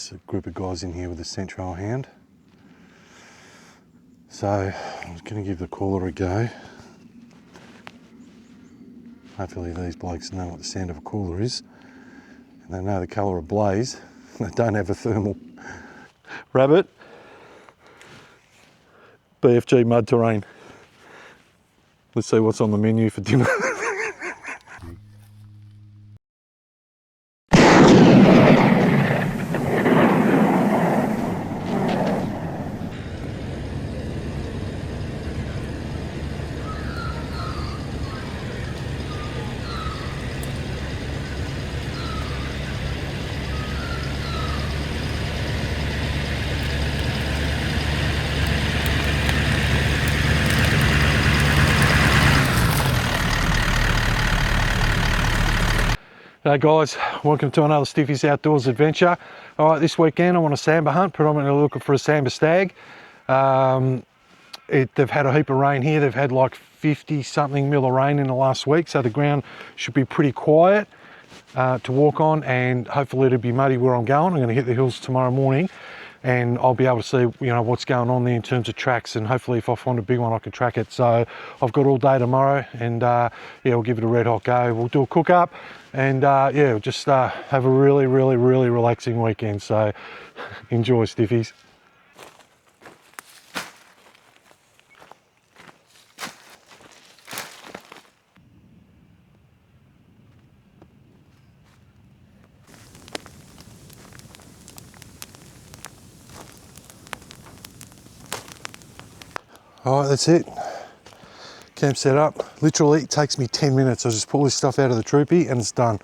there's a group of guys in here with a central hand. So I was going to give the cooler a go. Hopefully these blokes know what the sound of a cooler is. And they know the colour of blaze. They don't have a thermal. Rabbit. BFG mud terrain. Let's see what's on the menu for dinner. Hey guys, welcome to another Stiffys Outdoors adventure. All right, this weekend I'm on a sambar hunt, predominantly looking for a Sambar Stag. They've had a heap of rain here. They've had like 50 something mil of rain in the last week, so the ground should be pretty quiet to walk on, and hopefully it'll be muddy where I'm going. I'm going to hit the hills tomorrow morning and I'll be able to see, you know, what's going on there in terms of tracks, and hopefully if I find a big one I can track it. So I've got all day tomorrow, and yeah, we'll give it a red hot go. We'll do a cook up, and yeah, we'll just have a really relaxing weekend. So enjoy, Stiffies. All right, that's it. Camp set up. Literally, it takes me 10 minutes. I just pull this stuff out of the troopy and it's done.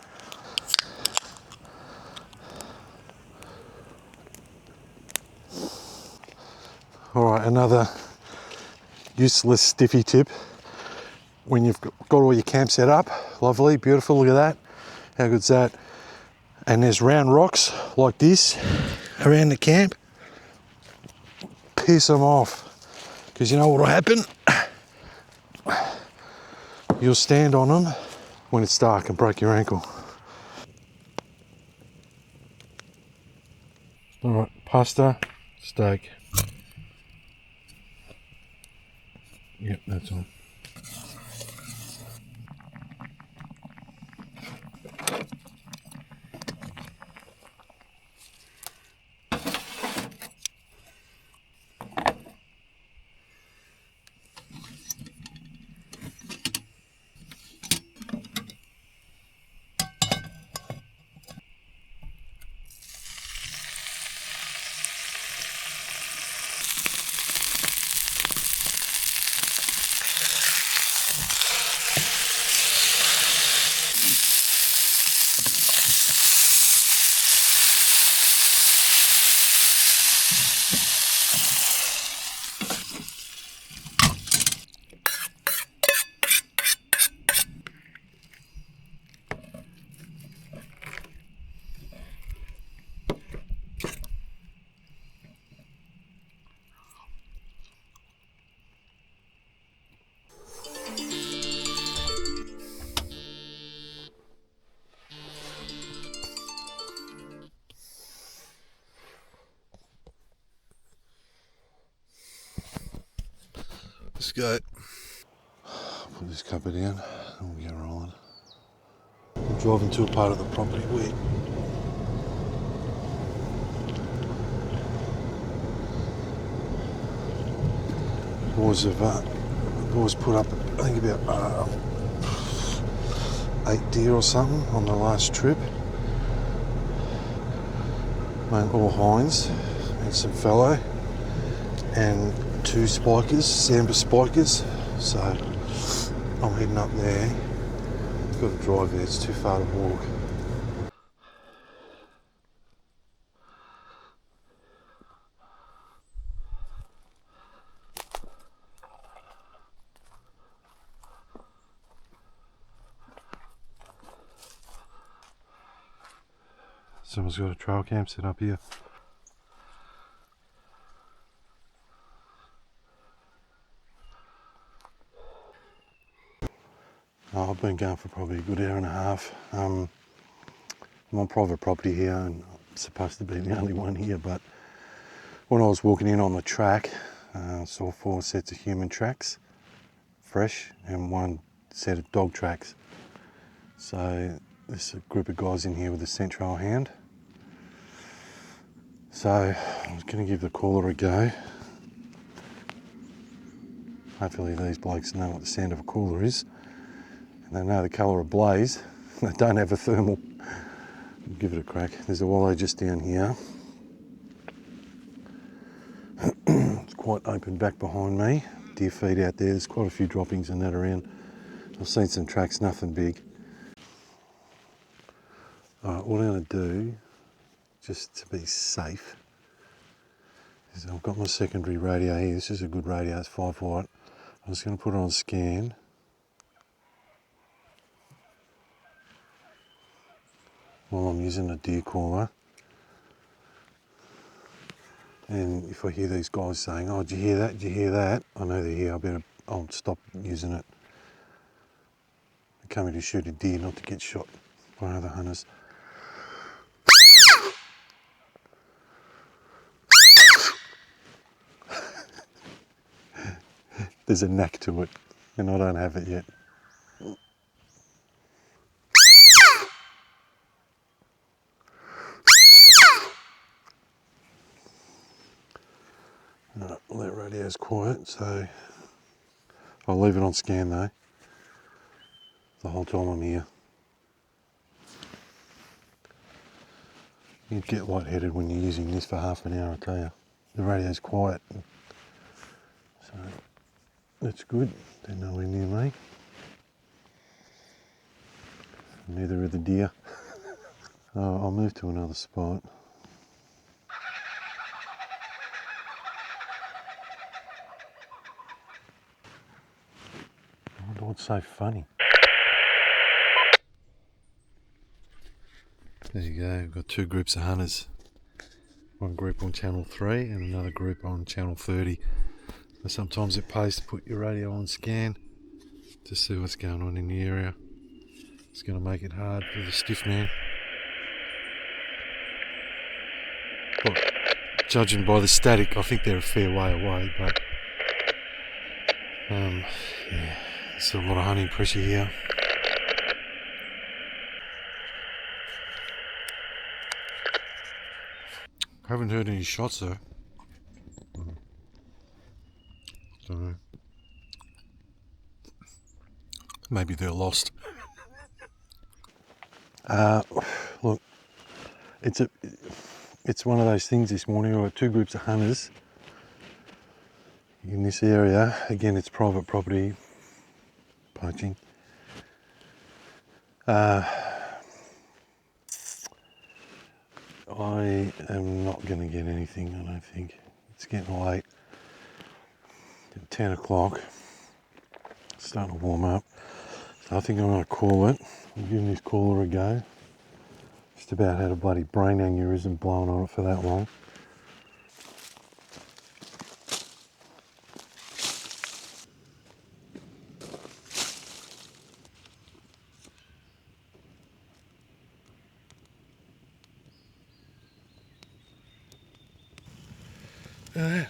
All right, another useless stiffy tip. When you've got all your camp set up, lovely, beautiful, look at that. How good's that? And there's round rocks like this around the camp. Piss them off. Because you know what will happen? You'll stand on them when it's dark and break your ankle. All right, pasta, steak. Yep, that's on. Let's go. Put this cupboard in and we'll get rolling. I'm driving to a part of the property where the boys put up, I think about 8 deer or something on the last trip. All hinds and some fallow and 2 spikers, Sambar spikers. So I'm heading up there. I've got to drive there, it's too far to walk. Someone's got a trail camp set up here. Oh, I've been going for probably a good hour and a half. I'm on private property here, and supposed to be the only one here, but when I was walking in on the track, I saw 4 sets of human tracks, fresh, and 1 set of dog tracks. So there's a group of guys in here with a scent trail hound. So I was going to give the cooler a go. Hopefully these blokes know what the sound of a cooler is. And they know the colour of blaze. They don't have a thermal. I'll give it a crack. There's a wallow just down here. It's quite open back behind me. Deer feed out there. There's quite a few droppings and that around. I've seen some tracks, nothing big. Alright, what I'm going to do, just to be safe, is I've got my secondary radio here. This is a good radio, it's 5 watt. I'm just going to put it on scan. While I'm using the deer caller. And if I hear these guys saying, oh, did you hear that, did you hear that? I know they're here, I'll stop using it. They're coming to shoot a deer, not to get shot by other hunters. There's a knack to it, and I don't have it yet. Right, well, that radio's quiet, so I'll leave it on scan though, the whole time I'm here. You'd get lightheaded when you're using this for half an hour, I tell you. The radio's quiet, so that's good. They're nowhere near me. Neither are the deer. I'll move to another spot. I wonder what's so funny. There you go, we've got 2 groups of hunters. One group on channel 3 and another group on channel 30. And sometimes it pays to put your radio on scan to see what's going on in the area. It's going to make it hard for the stiff man. Well, judging by the static, I think they're a fair way away, but yeah, there's a lot of hunting pressure here. I haven't heard any shots though. Don't know. Maybe they're lost. Look, it's one of those things this morning. We've got 2 groups of hunters in this area. Again, it's private property, poaching. I am not going to get anything, I don't think. It's getting late. At 10 o'clock. It's starting to warm up. So I think I'm going to call it. I'm giving this cooler a go. Just about had a bloody brain aneurysm blowing on it for that long. Look at that.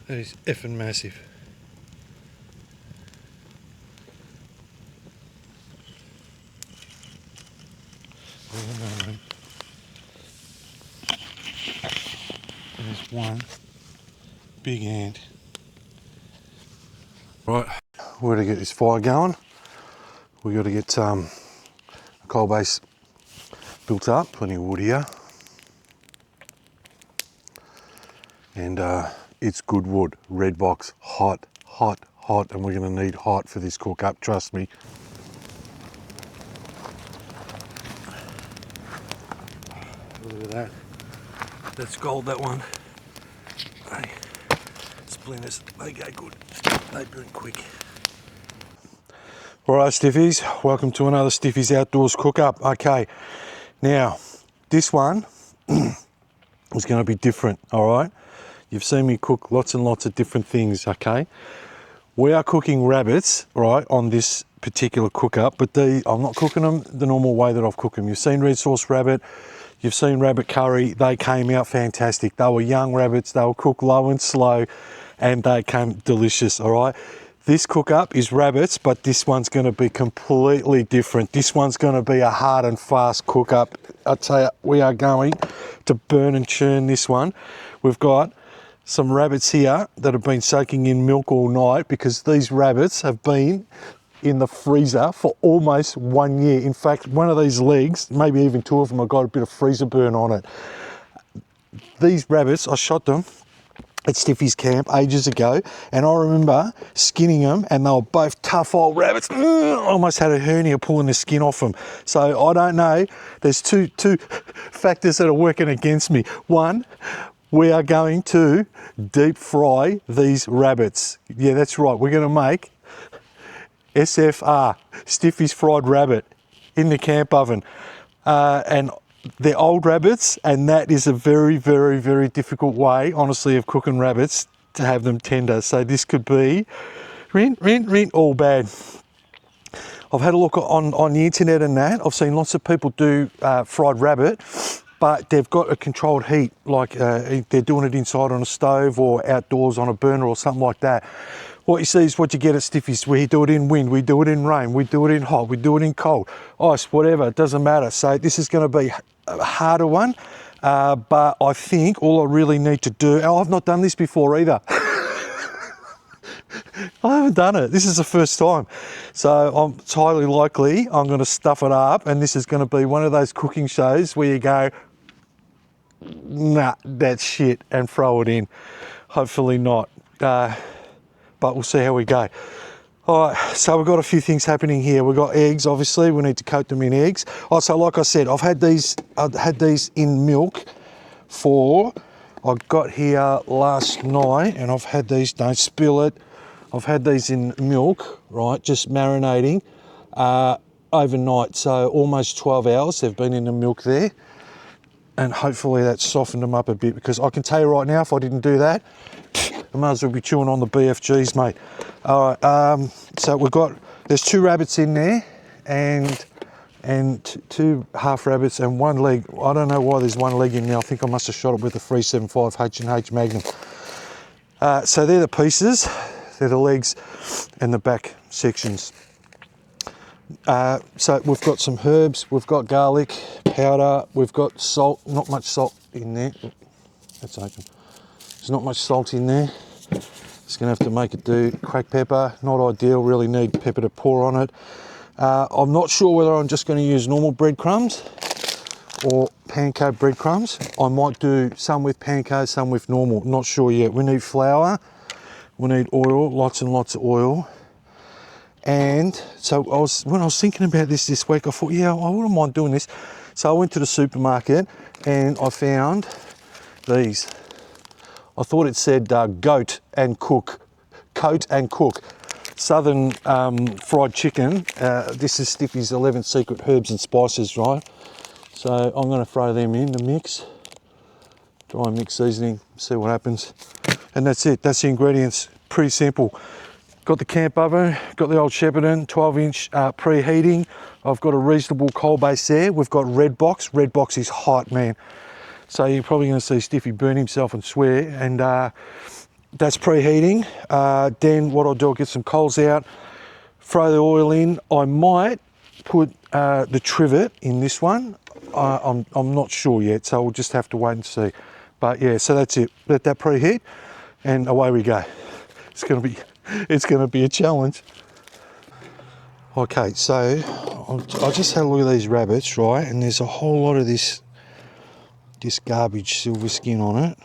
That is effing massive. There's one big ant. Right, we're going to get this fire going. We've got to get a coal base built up, plenty of wood here. And it's good wood, red box, hot, hot, hot, and we're going to need hot for this cook up, trust me. Look at that. That's gold, that one. Hey, splinters, they go good. They burn quick. Alright, Stiffies, welcome to another Stiffys Outdoors cook up. Okay, now this one is going to be different, alright? You've seen me cook lots and lots of different things, okay? We are cooking rabbits, right, on this particular cook up, but I'm not cooking them the normal way that I've cooked them. You've seen red sauce rabbit, You've seen rabbit curry, they came out fantastic. They were young rabbits, they were cooked low and slow, and they came delicious, all right? This cook up is rabbits, but this one's gonna be completely different. This one's gonna be a hard and fast cook up. I tell you, we are going to burn and churn this one. We've got some rabbits here that have been soaking in milk all night because these rabbits have been in the freezer for almost 1 year. In fact, one of these legs, maybe even two of them, have got a bit of freezer burn on it. These rabbits, I shot them at Stiffy's camp ages ago, and I remember skinning them, and they were both tough old rabbits. I almost had a hernia pulling the skin off them. So I don't know, there's two factors that are working against me. One, we are going to deep fry these rabbits. Yeah, that's right, we're gonna make SFR, Stiffys Fried Rabbit, in the camp oven. And they're old rabbits, and that is a very, very, very difficult way, honestly, of cooking rabbits to have them tender. So this could be all bad. I've had a look on the internet and that. I've seen lots of people do fried rabbit, but they've got a controlled heat, like they're doing it inside on a stove or outdoors on a burner or something like that. What you see is what you get at Stiffys. We do it in wind, we do it in rain, we do it in hot, we do it in cold, ice, whatever, it doesn't matter. So this is going to be a harder one, but I think all I really need to do, I've not done this before either. I haven't done it. This is the first time. So it's highly likely I'm going to stuff it up, and this is going to be one of those cooking shows where you go, nah, that's shit, and throw it in. Hopefully not. But we'll see how we go. All right, so we've got a few things happening here. We've got eggs, obviously. We need to coat them in eggs. Also, like I said, I've had these in milk I got here last night, and I've had these, don't spill it. I've had these in milk, right, just marinating overnight. So almost 12 hours they've been in the milk there. And hopefully that's softened them up a bit, because I can tell you right now, if I didn't do that, I might as well be chewing on the BFGs, mate. All right, so there's 2 rabbits in there, and 2 half rabbits and 1 leg. I don't know why there's 1 leg in there. I think I must have shot it with a 375 H&H Magnum. So they're the pieces, they're the legs and the back sections. So we've got some herbs, we've got garlic powder, we've got salt, not much salt in there. That's open. There's not much salt in there. Just gonna have to make it do. Cracked pepper, not ideal, really need pepper to pour on it. I'm not sure whether I'm just gonna use normal breadcrumbs or panko breadcrumbs. I might do some with panko, some with normal, not sure yet. We need flour, we need oil, lots and lots of oil. And so when I was thinking about this week, I thought, yeah, I wouldn't mind doing this. So I went to the supermarket and I found these. I thought it said goat and cook, coat and cook. Southern fried chicken. This is Stiffy's 11 secret herbs and spices, right? So I'm going to throw them in the mix. Dry mix seasoning, see what happens. And that's it, that's the ingredients, pretty simple. Got the camp oven, got the old Shepparton 12-inch preheating. I've got a reasonable coal base there. We've got red box. Red box is hot, man. So you're probably going to see Stiffy burn himself and swear. And that's preheating. Then what I'll do, I'll get some coals out, throw the oil in. I might put the trivet in this one. I'm not sure yet, so we'll just have to wait and see. But yeah, so that's it. Let that preheat, and away we go. It's going to be a challenge. Okay, so I just had a look at these rabbits, right? And there's a whole lot of this garbage silver skin on it,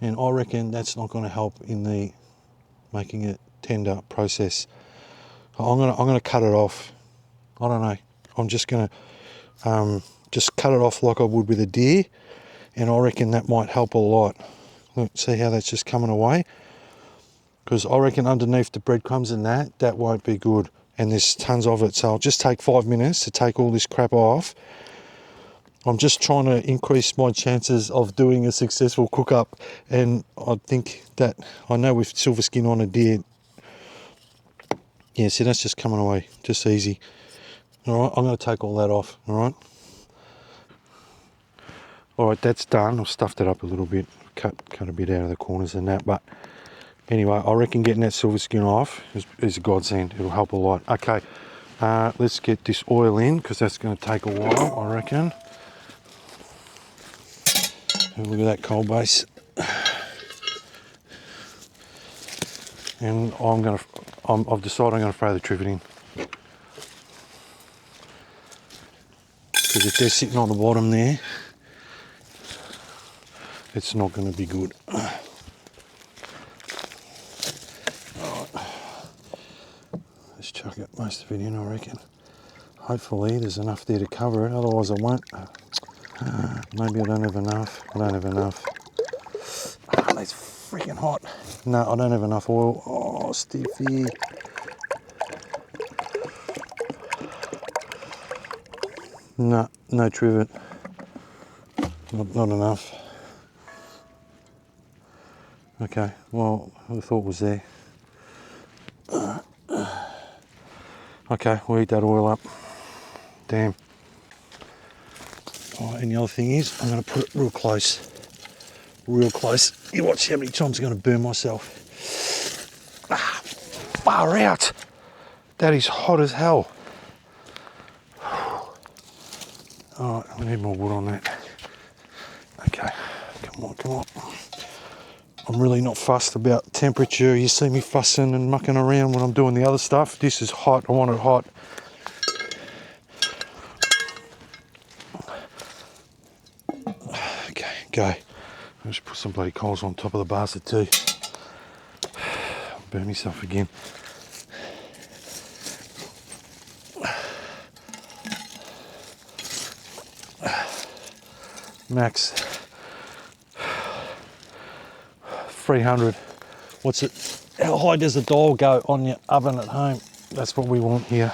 and I reckon that's not going to help in the making it tender process. I'm gonna cut it off. I don't know. I'm just gonna just cut it off like I would with a deer, and I reckon that might help a lot. Look, see how that's just coming away? Because I reckon underneath the breadcrumbs and that won't be good. And there's tons of it. So I'll just take 5 minutes to take all this crap off. I'm just trying to increase my chances of doing a successful cook up. And I think that, I know with silver skin on a deer, yeah, see, that's just coming away, just easy. All right, I'm going to take all that off, all right? All right, that's done. I've stuffed it up a little bit, cut a bit out of the corners and that, but anyway, I reckon getting that silver skin off is a godsend. It'll help a lot. Okay, let's get this oil in because that's going to take a while, I reckon. Have a look at that coal base. And I've decided I'm going to throw the trivet in. Because if they're sitting on the bottom there, it's not going to be good. Let's chuck it, most of it in, I reckon. Hopefully there's enough there to cover it, otherwise I won't. Maybe I don't have enough. I don't have enough. Oh, that's freaking hot. No, I don't have enough oil. Oh, Stiffy. No, no trivet. Not enough. Okay, well, the thought was there. Okay, we'll heat that oil up. Damn. Oh, and the other thing is, I'm going to put it real close. Real close. You watch how many times I'm going to burn myself. Ah, far out. That is hot as hell. All right, we need more wood on that. Okay, come on, come on. I'm really not fussed about temperature. You see me fussing and mucking around when I'm doing the other stuff. This is hot, I want it hot. Okay, go. I'll just put some bloody coals on top of the bastard too. Burn myself again. Max 300. What's it? How high does the dial go on your oven at home? That's what we want here.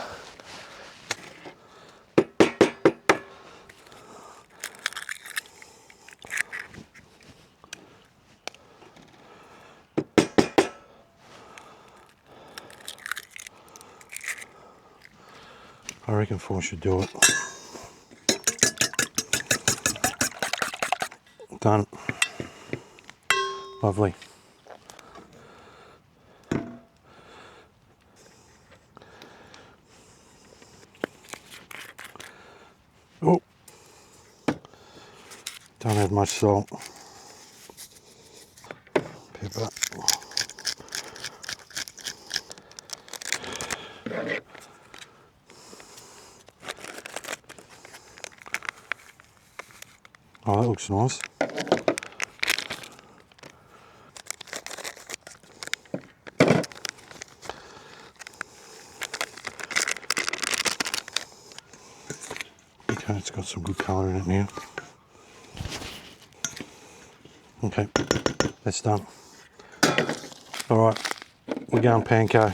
I reckon 4 should do it. Done. Lovely. Oh, don't have much salt. Pepper. Oh, that looks nice. Okay, it's got some good colour in it now. Okay, that's done. All right, we're going panko.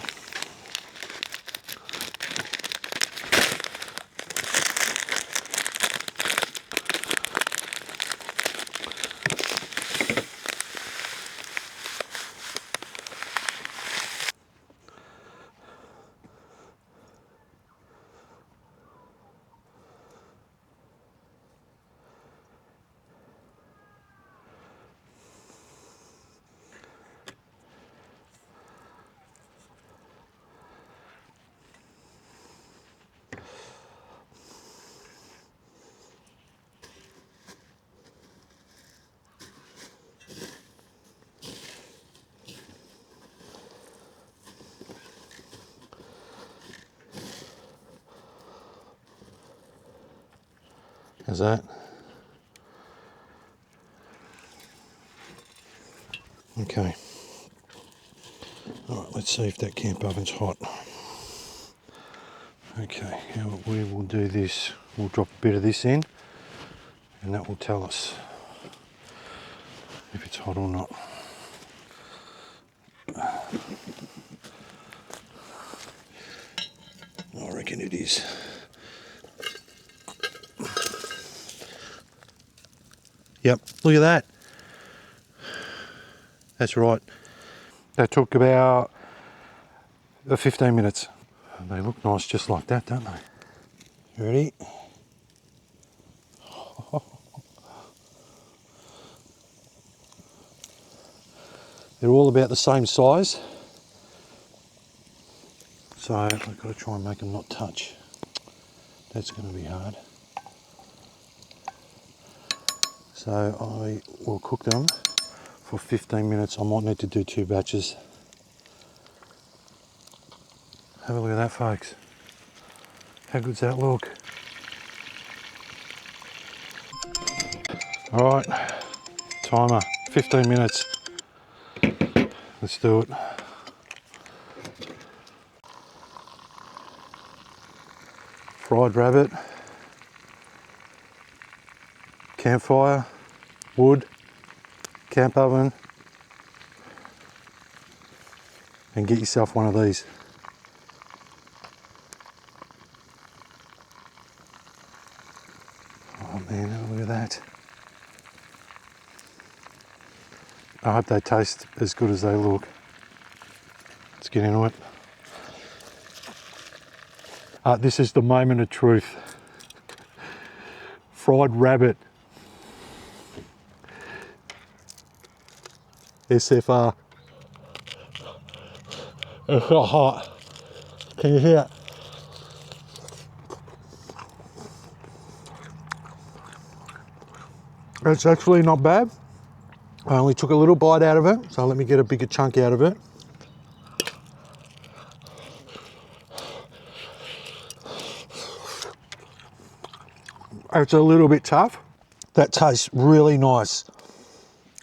How's that? Okay. All right, let's see if that camp oven's hot. Okay, now we will do this. We'll drop a bit of this in, and that will tell us if it's hot or not. I reckon it is. Yep, look at that. That's right. That took about 15 minutes. They look nice just like that, don't they? You ready? They're all about the same size. So I've got to try and make them not touch. That's going to be hard. So I will cook them for 15 minutes. I might need to do 2 batches. Have a look at that, folks. How good's that look? All right, timer, 15 minutes. Let's do it. Fried rabbit, campfire, wood, camp oven, and get yourself one of these. Oh man, have a look at that. I hope they taste as good as they look. Let's get into it. This is the moment of truth. Fried rabbit. SFR. It's so hot. Can you hear it? It's actually not bad. I only took a little bite out of it, so let me get a bigger chunk out of it. It's a little bit tough. That tastes really nice.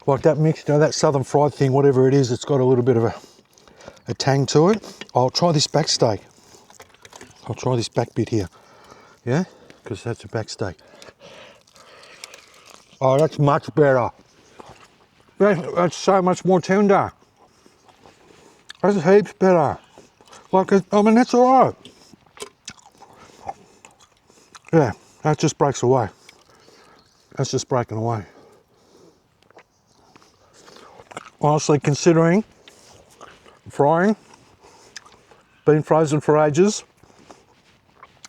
Like that mix, you know, that southern fried thing, whatever it is, it's got a little bit of a tang to it. I'll try this back steak. I'll try this back bit here. Yeah, because that's a back steak. Oh, that's much better. That's so much more tender. That's heaps better. Like, I mean, that's all right. Yeah, that just breaks away. That's just breaking away. Honestly, considering frying, been frozen for ages,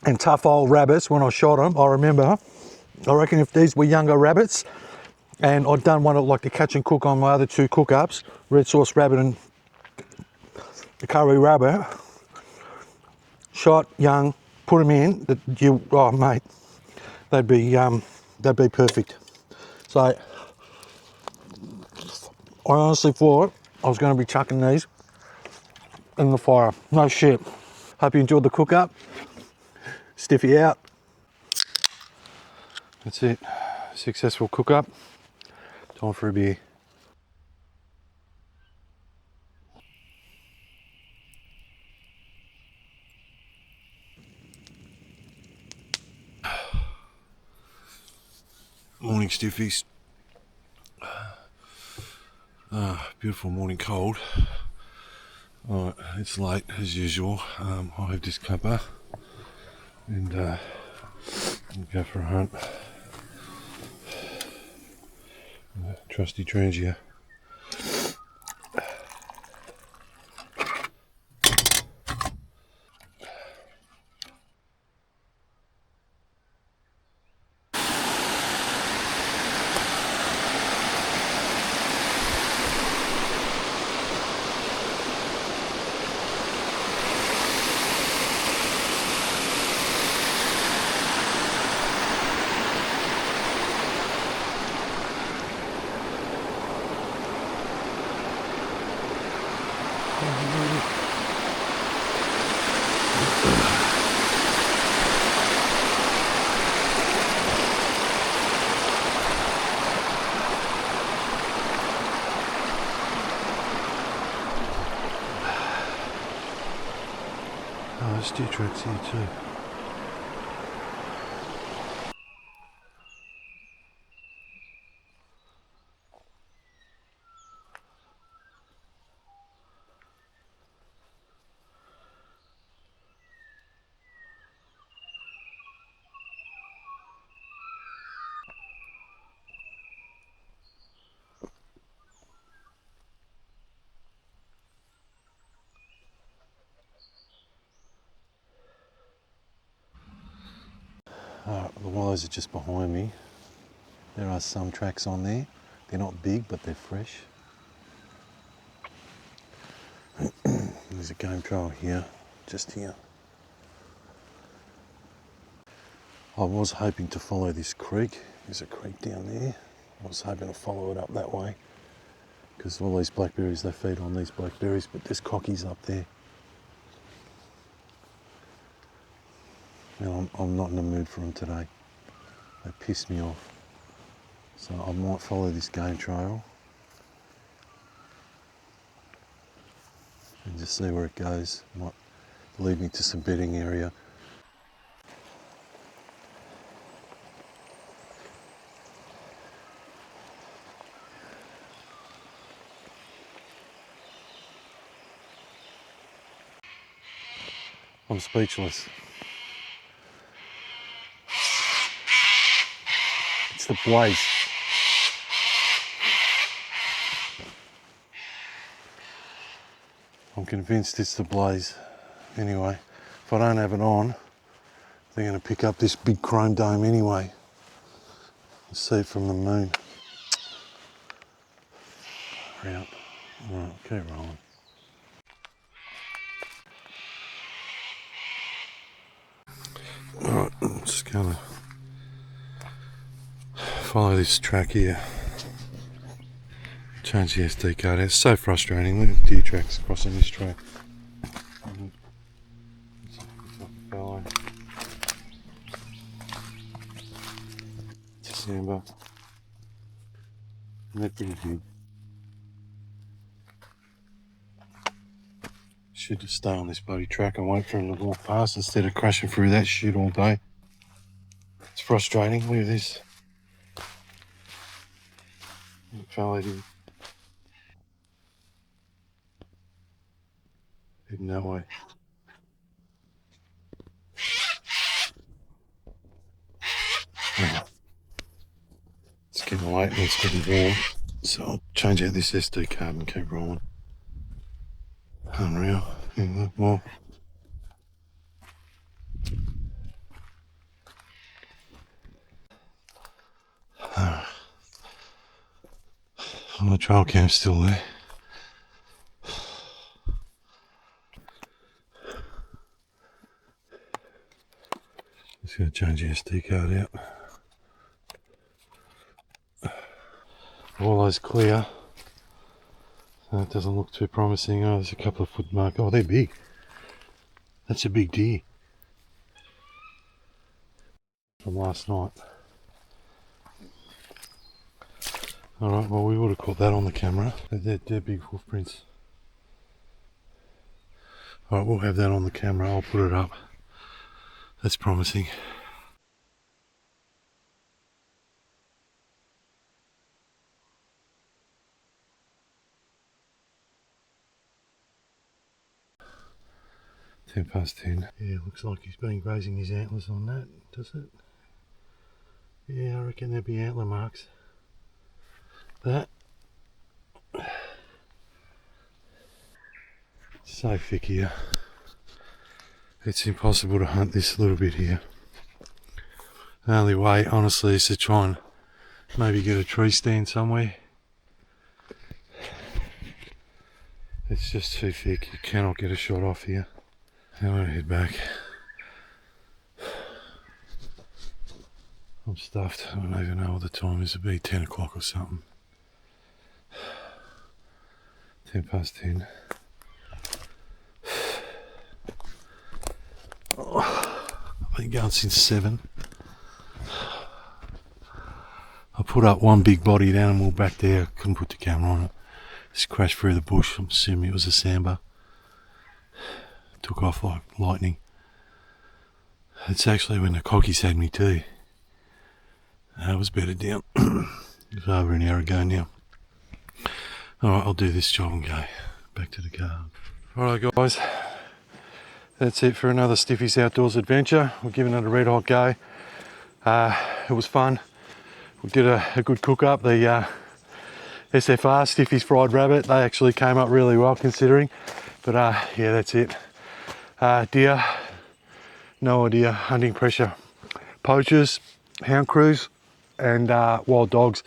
and tough old rabbits when I shot them, I remember, I reckon if these were younger rabbits, and I'd done one of like the catch and cook on my other 2 cook-ups, red sauce rabbit and the curry rabbit, shot young, put them in, oh mate, they'd be perfect. So I honestly thought I was going to be chucking these in the fire. No shit. Hope you enjoyed the cook-up. Stiffy out. That's it. Successful cook-up. Time for a beer. Morning, Stiffies. Beautiful morning cold. Alright, it's late as usual. I'll have this cuppa and go for a hunt. Trusty Trangia. Oh, there's deer tracks here too. The wallows are just behind me. There are some tracks on there. They're not big, but they're fresh. There's a game trail here, just here. I was hoping to follow this creek. There's a creek down there. I was hoping to follow it up that way because all these blackberries, they feed on these blackberries, but there's cockies up there. And I'm not in the mood for them today. They piss me off. So I might follow this game trail and just see where it goes. Might lead me to some bedding area. I'm speechless. It's the blaze. I'm convinced it's the blaze. Anyway, if I don't have it on, they're going to pick up this big chrome dome anyway. Let's see it from the moon. Hurry up. Alright, keep rolling. Alright, I'm just going to follow this track here. Change the SD card out. It's so frustrating. Look at the deer tracks crossing this track. It's a Sambar. Isn't that pretty big? Should just stay on this bloody track and wait for him to walk past instead of crashing through that shit all day. It's frustrating. Look at this. Followed him. Heading that way. It's getting late and it's getting warm, so I'll change out this SD card and keep rolling. Unreal. Yeah, look more. The trail camp's still there. Just going to change the SD card out. All those clear. So it doesn't look too promising. Oh, there's a couple of foot marks. Oh, they're big. That's a big deer. From last night. Alright, well we would have caught that on the camera. They're big hoof prints. Alright, we'll have that on the camera. I'll put it up. That's promising. Ten past 10. Yeah, looks like he's been grazing his antlers on that, does it? Yeah, I reckon there'd be antler marks. That. So thick here. It's impossible to hunt this little bit here. The only way, honestly, is to try and maybe get a tree stand somewhere. It's just too thick. You cannot get a shot off here. I'm gonna head back. I'm stuffed. I don't even know what the time is. It'll be 10 o'clock or something. 10 past 10. I've been going since 7. I put up one big bodied animal back there. Couldn't put the camera on it. Just crashed through the bush. I'm assuming it was a Sambar. Took off like lightning. It's actually when the cockies had me too. I was better down. It was over an hour ago now. Alright, I'll do this job and go back to the car. Alright guys, that's it for another Stiffys Outdoors adventure. We're giving it a red hot go. It was fun. We did a good cook up. The SFR, Stiffys Fried Rabbit, they actually came up really well considering. But yeah, that's it. Deer, no idea, hunting pressure. Poachers, hound crews, and wild dogs.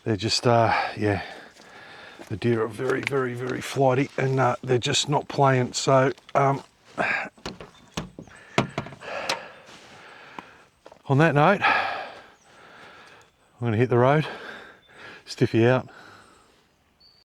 They're just, yeah, The deer are very, very, very flighty, and they're just not playing. So on that note, I'm going to hit the road, Stiffy out.